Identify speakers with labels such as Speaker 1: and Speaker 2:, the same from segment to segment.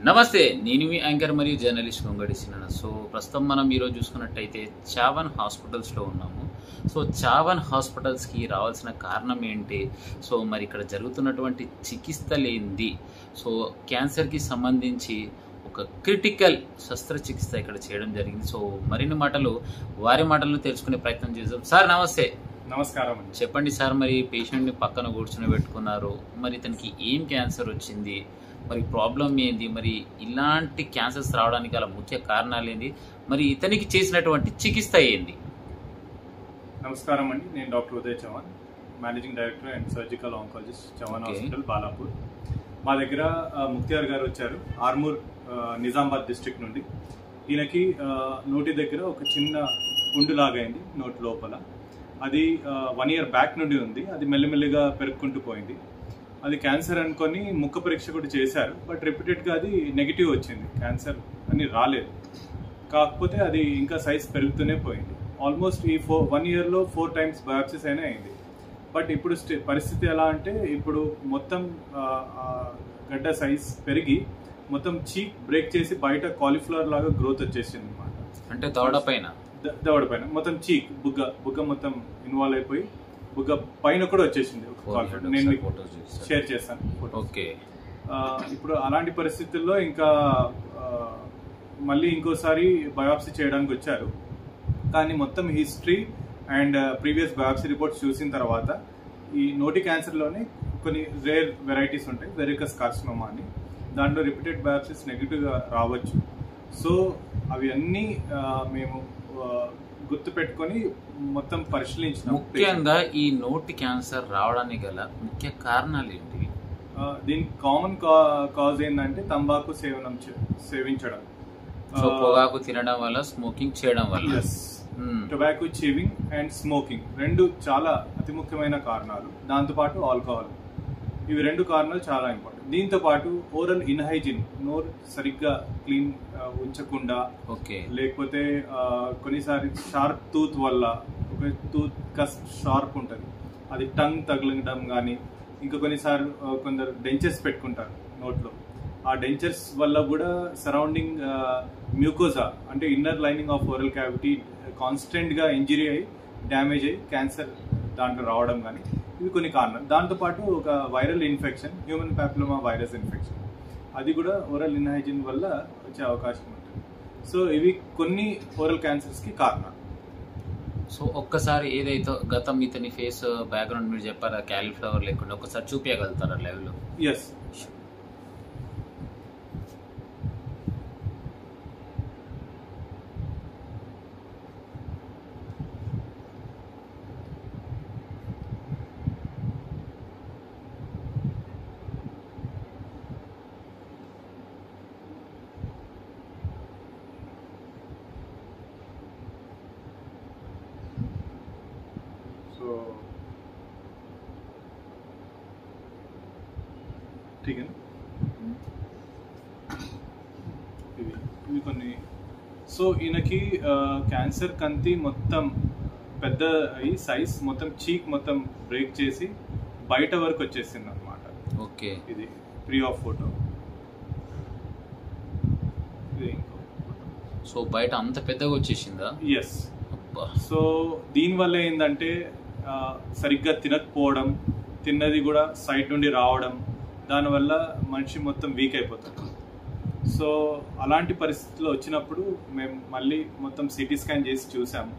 Speaker 1: నమస్తే, నేను మీ యాంకర్ మరియు జర్నలిస్ట్ కొంగడి సినన. సో ప్రస్తుతం మనం ఈరోజు చూసుకున్నట్టయితే చావన్ హాస్పిటల్స్లో ఉన్నాము. సో చావన్ హాస్పిటల్స్కి రావాల్సిన కారణం ఏంటి, సో మరి ఇక్కడ జరుగుతున్నటువంటి చికిత్సలు ఏంది, సో క్యాన్సర్కి సంబంధించి ఒక క్రిటికల్ శస్త్రచికిత్స ఇక్కడ చేయడం జరిగింది. సో మరిన్ని మాటలు వారి మాటలను తెలుసుకునే ప్రయత్నం చేద్దాం. సార్ నమస్తే.
Speaker 2: నమస్కారం అండి.
Speaker 1: చెప్పండి సార్, మరి పేషెంట్ని పక్కన కూర్చొని పెట్టుకున్నారు, మరి ఇతనికి ఏం క్యాన్సర్ వచ్చింది, మరి ప్రాబ్లం ఏంది, మరి ఇలాంటి క్యాన్సర్స్ రావడానికి గల ముఖ్య కారణాలు ఏంది, మరి ఇతనికి చేసినటువంటి చికిత్స ఏంది?
Speaker 2: నమస్కారం అండి. నేను doctor Uday Chavan, managing director and surgical oncologist, Chavan hospital, Balapur. మా దగ్గర ముక్తియార్ గారు వచ్చారు, ఆర్మూర్ నిజామాబాద్ డిస్ట్రిక్ట్ నుండి. ఈయనకి నోటి దగ్గర ఒక చిన్న పుండు లాగైంది నోటి లోపల. అది 1 year బ్యాక్ నుండి ఉంది. అది మెల్లిమెల్లిగా పెరుక్కుంటూ పోయింది. అది క్యాన్సర్ అనుకొని ముక్క పరీక్ష కూడా చేశారు, బట్ రిపీటెడ్గా అది నెగిటివ్ వచ్చింది. క్యాన్సర్ అని రాలేదు, కాకపోతే అది ఇంకా సైజ్ పెరుగుతూనే పోయింది. ఆల్మోస్ట్ ఈ 1 yearలో 4 times బయాప్సీస్ అయినా అయింది. బట్ ఇప్పుడు పరిస్థితి ఎలా అంటే, ఇప్పుడు మొత్తం గడ్డ సైజ్ పెరిగి మొత్తం చీక్ బ్రేక్ చేసి బయట కాలీఫ్లవర్ లాగా గ్రోత్ వచ్చేసింది అనమాట.
Speaker 1: అంటే దవడ పైన
Speaker 2: మొత్తం చీక్ బుగ్గ మొత్తం ఇన్వాల్వ్ అయిపోయి బుగ్గ పైన కూడా వచ్చేసింది. నేను షేర్ చేస్తాను.
Speaker 1: ఓకే.
Speaker 2: ఇప్పుడు అలాంటి పరిస్థితుల్లో ఇంకా మళ్ళీ ఇంకోసారి బయాప్సీ చేయడానికి వచ్చారు. కానీ మొత్తం history and previous biopsy reports చూసిన తర్వాత ఈ నోటి క్యాన్సర్లోనే కొన్ని రేర్ వెరైటీస్ ఉంటాయి, వెరికస్ కార్సినోమా అని. దాంట్లో రిపీటెడ్ బయాప్సీస్ నెగిటివ్గా రావచ్చు. సో అవి అన్నీ మేము గుర్తు పెట్టుకొని మొత్తం పరిశీలించిన.
Speaker 1: ముఖ్యంగా ఈ నోటి క్యాన్సర్ రావడానికి గల ముఖ్య కారణాలు ఏంటివి?
Speaker 2: దీనికి కామన్ కాజ్ ఏంటంటే తంబాకు సేవించడం,
Speaker 1: పొగాకు తినడం వల్ల, స్మోకింగ్ చేయడం వల్ల.
Speaker 2: టొబాకో చీవింగ్ అండ్ స్మోకింగ్ రెండు చాలా అతి ముఖ్యమైన కారణాలు. దాంతోపాటు ఆల్కహాల్, ఇవి 2 కారణాలు చాలా ఇంపార్టెంట్. దీంతో పాటు ఓరల్ ఇన్హైజిన్, నోరు సరిగ్గా క్లీన్ ఉంచకుండా, లేకపోతే కొన్నిసారి షార్ప్ టూత్ వల్ల, ఒక టూత్ కస్ట్ షార్ప్ ఉంటుంది, అది టంగ్ తగలడం కానీ, ఇంకా కొన్నిసార్లు కొందరు డెంచర్స్ పెట్టుకుంటారు నోట్లో. ఆ డెంచర్స్ వల్ల కూడా సరౌండింగ్ మ్యూకోజా అంటే inner lining of oral cavity కాన్స్టెంట్గా ఇంజరీ అయ్యి డ్యామేజ్ అయ్యి క్యాన్సర్ దాంట్లో రావడం కానీ, ఇవి కొన్ని కారణాలు. దాంతోపాటు ఒక viral infection, human papilloma virus infection, అది కూడా ఓరల్ ఇన్హైజిన్ వల్ల వచ్చే అవకాశం ఉంటుంది. సో ఇవి కొన్ని ఓరల్ క్యాన్సర్స్కి కారణాలు.
Speaker 1: సో ఒక్కసారి ఏదైతే గతం ఇతని ఫేస్ బ్యాక్గ్రౌండ్ మీరు చెప్పారా, క్యాలీఫ్లవర్ లేకుండా ఒకసారి చూపించగలుగుతారా లైవ్లో?
Speaker 2: ఎస్. ఇవి కొన్ని. సో ఈయనకి క్యాన్సర్ కంతి మొత్తం పెద్ద అయ్యి సైజ్ మొత్తం చీక్ మొత్తం బ్రేక్ చేసి బయట వరకు వచ్చేసింది అనమాట.
Speaker 1: ఓకే.
Speaker 2: ఇది ప్రీ ఆఫ్ ఫోటో. ఇది ఇంకో.
Speaker 1: సో బయట అంత పెద్దగా వచ్చేసిందా?
Speaker 2: ఎస్. సో దీనివల్ల ఏంటంటే సరిగ్గా తినకపోవడం, తిన్నది కూడా సైడ్ నుండి రావడం, దానివల్ల మనిషి మొత్తం వీక్ అయిపోతాడు. సో అలాంటి పరిస్థితుల్లో వచ్చినప్పుడు మేము మళ్ళీ మొత్తం సిటీ స్కాన్ చేసి చూసాము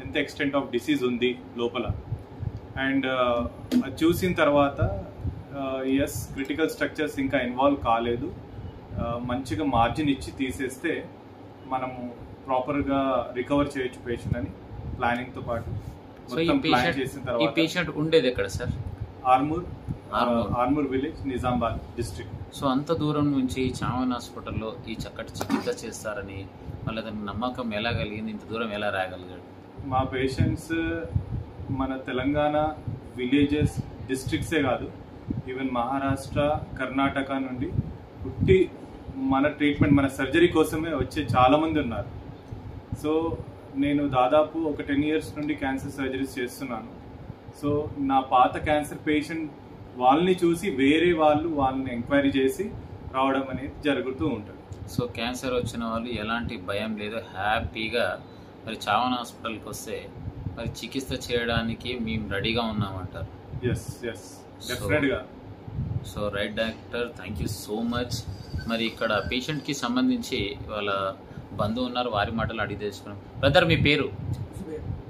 Speaker 2: ఎంత ఎక్స్టెంట్ ఆఫ్ డిసీజ్ ఉంది లోపల. అండ్ అది చూసిన తర్వాత ఎస్, క్రిటికల్ స్ట్రక్చర్స్ ఇంకా ఇన్వాల్వ్ కాలేదు, మంచిగా మార్జిన్ ఇచ్చి తీసేస్తే మనము ప్రాపర్గా రికవర్ చేయొచ్చు పేషెంట్ అని ప్లానింగ్తో పాటు మొత్తం ప్లాన్ చేసిన తర్వాత.
Speaker 1: ఈ పేషెంట్ ఉండేది ఎక్కడ sir?
Speaker 2: Armoor village, Nizamabad district.
Speaker 1: So అంత దూరం నుంచి చావన్ హాస్పిటల్లో ఈ చక్కటి చికిత్స చేస్తారని మళ్ళీ దానికి నమ్మకం ఎలా కలిగింది, ఇంత దూరం ఎలా రాగలిగాడు?
Speaker 2: మా పేషెంట్స్ మన తెలంగాణ విలేజెస్, డిస్ట్రిక్ట్సే కాదు, ఈవెన్ మహారాష్ట్ర, కర్ణాటక నుండి పుట్టి మన ట్రీట్మెంట్, మన సర్జరీ కోసమే వచ్చే చాలామంది ఉన్నారు. సో నేను దాదాపు ఒక 10 years నుండి క్యాన్సర్ సర్జరీస్ చేస్తున్నాను. సో నా పాత క్యాన్సర్ పేషెంట్ వాళ్ళని చూసి వేరే వాళ్ళని ఎంక్వైరీ చేసి రావడం అనేది జరుగుతూ ఉంటుంది.
Speaker 1: సో క్యాన్సర్ వచ్చిన వాళ్ళు ఎలాంటి భయం లేదు, హ్యాపీగా మరి చావన్ హాస్పిటల్కి వస్తే మరి చికిత్స చేయడానికి మేము రెడీగా ఉన్నామంటారు.
Speaker 2: ఎస్ డెఫినెట్గా.
Speaker 1: So right doctor, thank you so much. మరి ఇక్కడ పేషెంట్కి సంబంధించి వాళ్ళ బంధువు ఉన్నారు, వారి మాటలు అడిగి తెలుసుకున్నాం. బ్రదర్ మీ పేరు?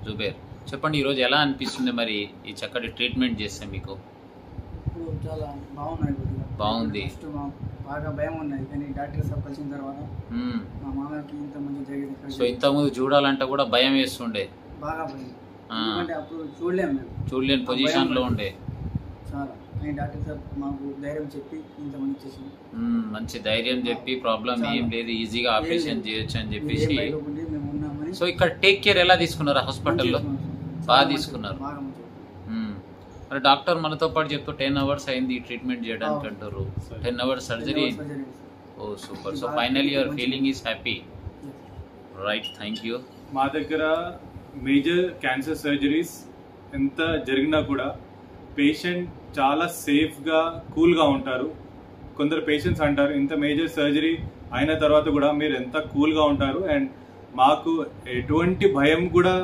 Speaker 1: జుబేర్. చెప్పండి, ఈరోజు ఎలా అనిపిస్తుంది మరి ఈ చక్కటి ట్రీట్మెంట్ చేస్తే మీకు?
Speaker 3: చాలా బాగుంది. బాగా భయం ఉన్నది, కానీ డాక్టర్ సాబ్ కలిసిన తర్వాత మా మామకి ఇంత మంచి జరిగింది.
Speaker 1: సో ఇంతకుముందు చూడాలంటే కూడా భయం వేస్తుండే,
Speaker 3: బాగా భయం, ఎందుకంటే అప్పుడు చూడలేని
Speaker 1: పొజిషన్ లో ఉండే.
Speaker 3: చాలా, కానీ డాక్టర్ సాబ్ మాకు ధైర్యం చెప్పి ఇంత మంచి చేసింది.
Speaker 1: మంచి ధైర్యం చెప్పి ప్రాబ్లం ఏం లేదు, ఈజీగా ఆపరేషన్ చేయొచ్చు అని చెప్పేసి.
Speaker 3: మేము ఉన్నామని.
Speaker 1: సో ఇక్కడ టేక్ కేర్ ఎలా తీసుకున్నారు హాస్పిటల్లో? బాగా తీసుకున్నారు. మరి డాక్టర్ మనతో పాటు చెప్తూ 10 hours అయింది ట్రీట్మెంట్ చేయడానికి అంటారు. 10 hours సర్జరీ. ఓ super. So final your feeling is happy, right? Thank you.
Speaker 2: మా దగ్గర మేజర్ క్యాన్సర్ సర్జరీస్ ఎంత జరిగినా కూడా పేషెంట్ చాలా సేఫ్గా కూల్గా ఉంటారు. కొందరు పేషెంట్స్ అంటారు ఇంత మేజర్ సర్జరీ అయిన తర్వాత కూడా మీరు ఎంత కూల్గా ఉంటారు, అండ్ మాకు ఎటువంటి భయం కూడా,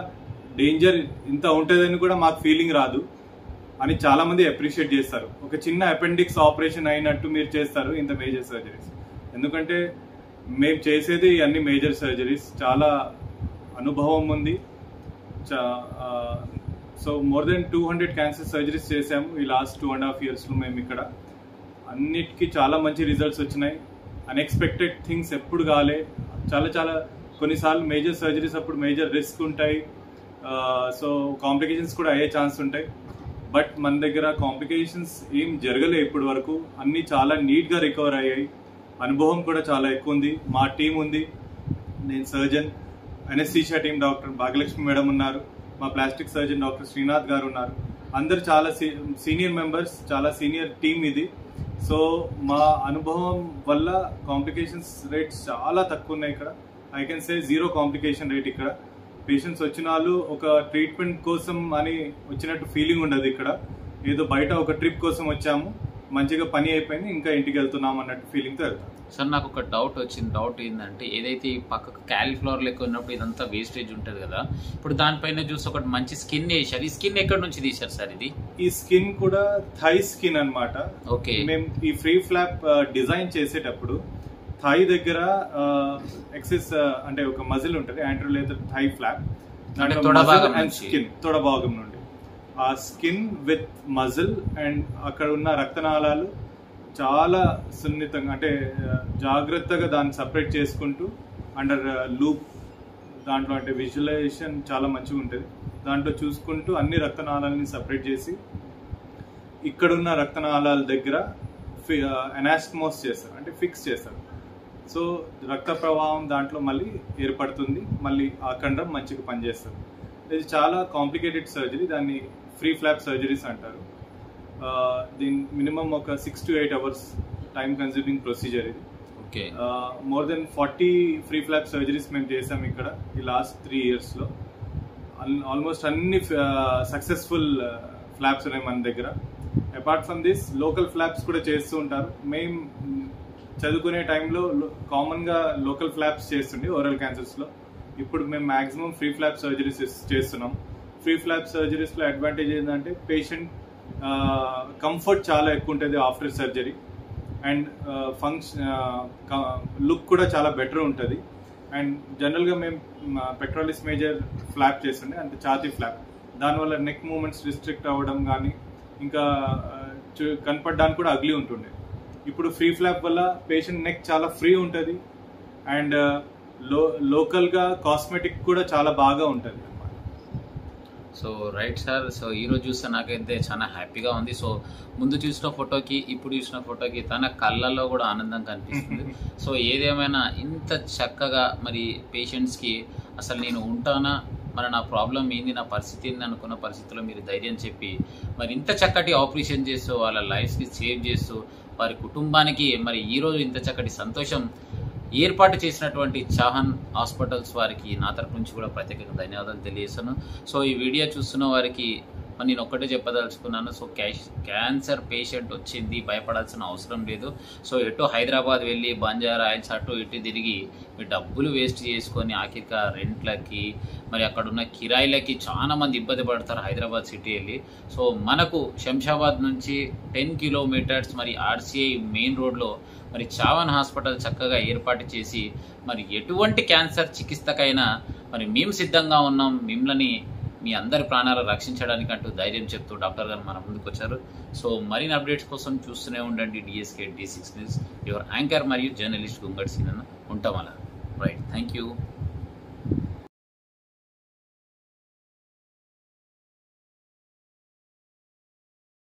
Speaker 2: డేంజర్ ఇంత ఉంటుందని కూడా మాకు ఫీలింగ్ రాదు అని చాలా మంది అప్రిషియేట్ చేస్తారు. ఒక చిన్న అపెండిక్స్ ఆపరేషన్ అయినట్టు మీరు చేస్తారు ఇంత మేజర్ సర్జరీస్. ఎందుకంటే మేము చేసేది అన్ని మేజర్ సర్జరీస్, చాలా అనుభవం ఉంది. So more than 200 cancer surgeries చేసాము ఈ లాస్ట్ 2.5 yearsలో. మేము ఇక్కడ అన్నిటికీ చాలా మంచి రిజల్ట్స్ వచ్చినాయి. అన్ఎక్స్పెక్టెడ్ థింగ్స్ ఎప్పుడు కాలే. చాలా కొన్నిసార్లు మేజర్ సర్జరీస్ అప్పుడు మేజర్ రిస్క్ ఉంటాయి, సో కాంప్లికేషన్స్ కూడా అయ్యే ఛాన్స్ ఉంటాయి. బట్ మన దగ్గర కాంప్లికేషన్స్ ఏం జరగలే ఇప్పటి వరకు. అన్నీ చాలా నీట్గా రికవర్ అయ్యాయి. అనుభవం కూడా చాలా ఎక్కువ ఉంది. మా టీం ఉంది, నేను surgeon, anaesthesia team doctor Bhagyalakshmi madam ఉన్నారు, మా ప్లాస్టిక్ సర్జన్ డాక్టర్ శ్రీనాథ్ గారు ఉన్నారు. అందరు చాలా సీనియర్ మెంబర్స్, చాలా సీనియర్ టీం ఇది. సో మా అనుభవం వల్ల కాంప్లికేషన్స్ రేట్స్ చాలా తక్కువ ఉన్నాయి ఇక్కడ. I can say 0 complication rate ఇక్కడ. పేషెంట్స్ వచ్చిన వాళ్ళు ఒక ట్రీట్మెంట్ కోసం అని వచ్చినట్టు ఫీలింగ్ ఉండదు ఇక్కడ. ఏదో బయట ఒక ట్రిప్ కోసం వచ్చాము, మంచిగా పని అయిపోయింది, ఇంకా ఇంటికి వెళ్తున్నాం అన్నట్టు ఫీలింగ్తో వెళ్తాం.
Speaker 1: సార్ నాకు ఒక డౌట్ వచ్చింది. డౌట్ ఏంటంటే ఏదైతే ఈ పక్కకు క్యాలీఫ్లవర్ లెక్క ఉన్నప్పుడు ఇదంతా వేస్టేజ్ ఉంటుంది కదా, ఇప్పుడు దానిపైన చూసి ఒకటి మంచి స్కిన్ వేసారు. ఈ స్కిన్ ఎక్కడి నుంచి తీశారు సార్? ఇది
Speaker 2: ఈ స్కిన్ కూడా థై స్కిన్ అన్నమాట.
Speaker 1: ఓకే.
Speaker 2: మేము ఈ ఫ్రీ ఫ్లాప్ డిజైన్ చేసేటప్పుడు థై దగ్గర ఎక్సెస్ అంటే ఒక మజిల్ ఉంటుంది, యాంట్రోలేటర్ థై ఫ్లాప్, స్కిన్ తొడ భాగం నుండి ఆ స్కిన్ విత్ మజిల్ అండ్ అక్కడ ఉన్న రక్తనాళాలు చాలా సున్నితంగా, అంటే జాగ్రత్తగా దాన్ని సపరేట్ చేసుకుంటూ అండర్ లూప్, దాంట్లో అంటే విజువలైజేషన్ చాలా మంచిగా ఉంటుంది. దాంట్లో చూసుకుంటూ అన్ని రక్తనాళాలని సపరేట్ చేసి ఇక్కడున్న రక్తనాళాల దగ్గర ఎనాస్టమోస్ చేస్తారు, అంటే ఫిక్స్ చేస్తారు. సో రక్త ప్రవాహం దాంట్లో మళ్ళీ ఏర్పడుతుంది, మళ్ళీ ఆ కండరం మంచిగా పనిచేస్తుంది. ఇది చాలా కాంప్లికేటెడ్ సర్జరీ, దాన్ని ఫ్రీ ఫ్లాప్ సర్జరీస్ అంటారు. దీని మినిమం ఒక 6 to 8 hours time consuming procedure ఇది.
Speaker 1: Okay.
Speaker 2: More than 40 free flap surgeries మేము చేసాం ఇక్కడ ఈ లాస్ట్ 3 yearsలో. ఆల్మోస్ట్ అన్ని సక్సెస్ఫుల్ ఫ్లాప్స్ ఉన్నాయి మన దగ్గర. Apart from this local flaps కూడా చేస్తూ ఉంటారు. మేము చదువుకునే టైంలో కామన్గా లోకల్ ఫ్లాప్స్ చేస్తుండే ఓరల్ క్యాన్సర్స్లో. ఇప్పుడు మేము మ్యాక్సిమం ఫ్రీ ఫ్లాప్ సర్జరీస్ చేస్తున్నాం. ఫ్రీ ఫ్లాప్ సర్జరీస్లో అడ్వాంటేజ్ ఏంటంటే పేషెంట్ కంఫర్ట్ చాలా ఎక్కువ ఉంటుంది after surgery, and function look కూడా చాలా బెటర్ ఉంటుంది. అండ్ జనరల్గా మేము పెక్టోరలిస్ మేజర్ ఫ్లాప్ చేస్తుండే, అంటే ఛాతీ ఫ్లాప్. దానివల్ల నెక్ మూమెంట్స్ రిస్ట్రిక్ట్ అవ్వడం కానీ ఇంకా కనపడడానికి కూడా అగ్లీ ఉంటుండే. ఇప్పుడు ఫ్రీ ఫ్లాప్ వల్ల పేషెంట్ నెక్ చాలా ఫ్రీ ఉంటుంది, అండ్ లోకల్గా కాస్మెటిక్ కూడా చాలా బాగా ఉంటుంది.
Speaker 1: So right sir. సో ఈరోజు చూస్తే నాకైతే చాలా హ్యాపీగా ఉంది. సో ముందు చూసిన ఫోటోకి ఇప్పుడు చూసిన ఫోటోకి తన కళ్ళల్లో కూడా ఆనందం కనిపిస్తుంది. సో ఏదేమైనా ఇంత చక్కగా మరి పేషెంట్స్కి అసలు నేను ఉంటానా, మరి నా ప్రాబ్లం ఏంది, నా పరిస్థితి ఏంది అనుకున్న పరిస్థితుల్లో మీరు ధైర్యం చెప్పి మరి ఇంత చక్కటి ఆపరేషన్ చేస్తూ వాళ్ళ లైఫ్ని సేవ్ చేస్తూ వారి కుటుంబానికి మరి ఈరోజు ఇంత చక్కటి సంతోషం ఏర్పాటు చేసినటువంటి చావన్ హాస్పిటల్స్ వారికి నా తరపు నుంచి కూడా ప్రత్యేకంగా ధన్యవాదాలు తెలియజేస్తాను. సో ఈ వీడియో చూస్తున్న వారికి నేను ఒక్కటే చెప్పదలుచుకున్నాను. సో క్యాన్సర్ పేషెంట్ వచ్చింది, భయపడాల్సిన అవసరం లేదు. సో ఎటు హైదరాబాద్ వెళ్ళి బంజారా హిల్స్ అటు ఇటు తిరిగి మీ డబ్బులు వేస్ట్ చేసుకొని ఆఖరిగా రెంట్లకి మరి అక్కడ ఉన్న కిరాయిలకి చాలా మంది ఇబ్బంది పడతారు హైదరాబాద్ సిటీ వెళ్ళి. సో మనకు శంషాబాద్ నుంచి 10 కిలోమీటర్స్ మరి ఆర్సీఐ మెయిన్ రోడ్లో మరి చావన్ హాస్పిటల్ చక్కగా ఏర్పాటు చేసి మరి ఎటువంటి క్యాన్సర్ చికిత్సకైనా మరి మేము సిద్ధంగా ఉన్నాం. మిమ్మల్ని మీ అందరి ప్రాణాలు రక్షించడానికి అంటూ ధైర్యం చెప్తూ డాక్టర్ గారు మన ముందుకు వచ్చారు. సో మరిన్ని అప్డేట్స్ కోసం చూస్తూనే ఉండండి DSK D6 news. Your anchor మరియు జర్నలిస్ట్ గుంగడి సీనన్న ఉంటాం అలా. Right, thank you.